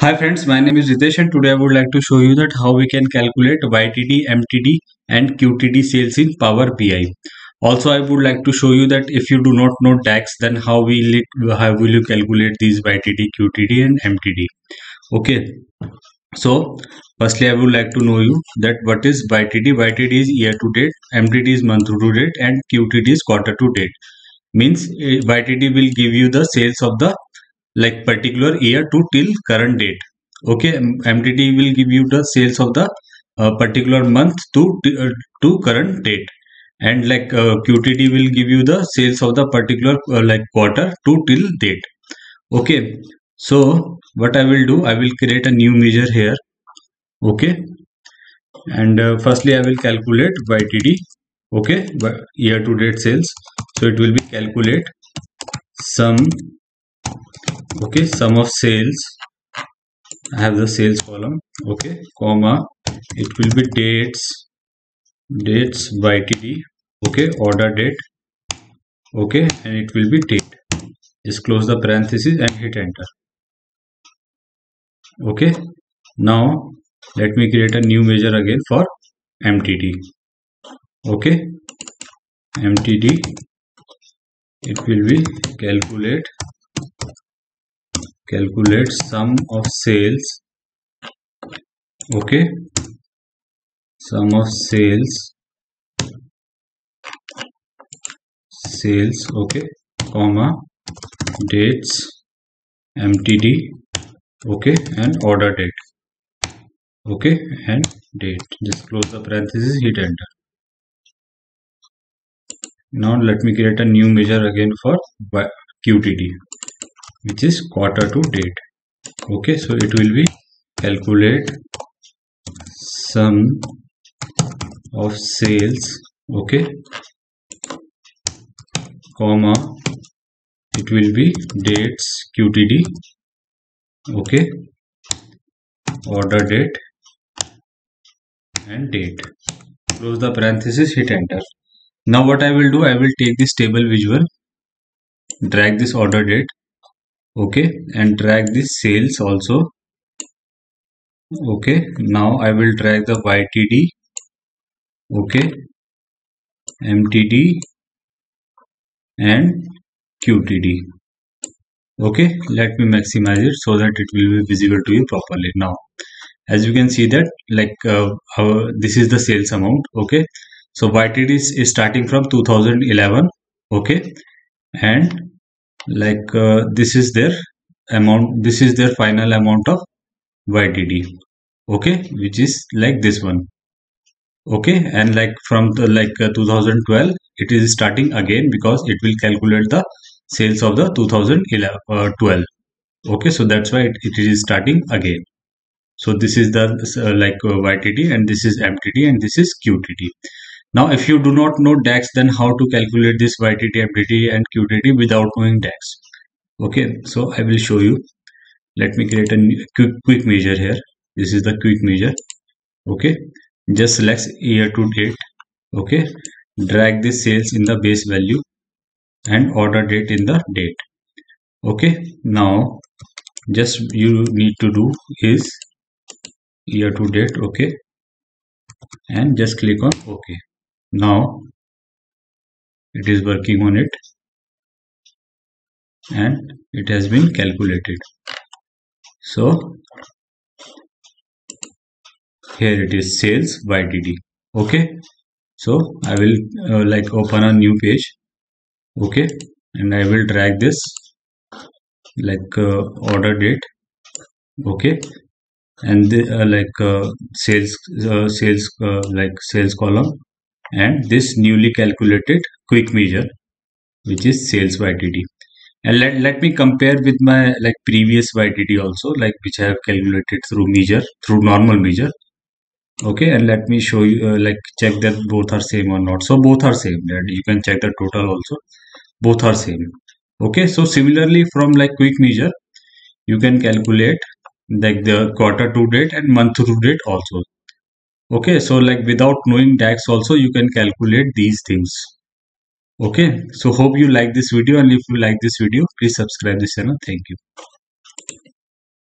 Hi friends, my name is Ritesh and today I would like to show you that how we can calculate YTD, MTD and QTD sales in Power BI. Also, I would like to show you that if you do not know DAX, then how will you calculate these YTD, QTD and MTD. Okay, so firstly I would like to know you that what is YTD. YTD is year to date, MTD is month to date and QTD is quarter to date. Means YTD will give you the sales of the particular year to till current date. Okay, MTD will give you the sales of the particular month to current date, and QTD will give you the sales of the particular quarter to till date. Okay, so what I will do, I will create a new measure here. Okay, and firstly I will calculate YTD. Okay, year to date sales. So it will be calculate sum. Okay, sum of sales. I have the sales column. Okay, comma, it will be dates YTD. Okay, order date. Okay, and it will be date. Just close the parenthesis and hit enter. Okay, now let me create a new measure again for MTD. Okay, MTD, it will be calculate sum of sales. Okay, sum of sales, okay, comma, dates MTD. Okay, and order date. Okay, and date. Just close the parenthesis, hit enter. Now let me create a new measure again for QTD, which is quarter to date. Okay, so it will be calculate sum of sales. Okay, comma, it will be dates QTD. Okay, order date and date. Close the parenthesis, hit enter. Now what I will do, I will take this table visual, drag this order date. Okay, and drag this sales also. Okay, now I will drag the YTD. Okay, MTD and QTD. Okay, let me maximize it so that it will be visible to you properly. Now as you can see that this is the sales amount. Okay, so YTD is starting from 2011. Okay, and this is their amount, this is their final amount of YTD. Okay, which is like this one. Okay, and from the 2012 it is starting again because it will calculate the sales of the 2012. Okay, so that's why it is starting again. So this is the YTD, and this is MTD, and this is QTD. Now if you do not know DAX, then how to calculate this YTD, MTD and QTD without knowing DAX? Okay, so I will show you. Let me create a quick measure here. This is the quick measure. Okay, just select year to date. Okay, drag this sales in the base value and order date in the date. Okay, now just you need to do is year to date. Okay, and just click on OK. Now it is working on it and it has been calculated. So here it is, sales YTD. Okay, so I will open a new page. Okay, and I will drag this order date. Okay, and the sales column, and this newly calculated quick measure, which is sales YTD. And let me compare with my previous YTD also, which I have calculated through normal measure. Okay, and let me show you check that both are same or not. So both are same. That you can check the total also, both are same. Okay, so similarly from quick measure, you can calculate the quarter to date and month to date also. Okay, so without knowing DAX also you can calculate these things. Okay, so hope you like this video, and if you like this video, please subscribe this channel. Thank you.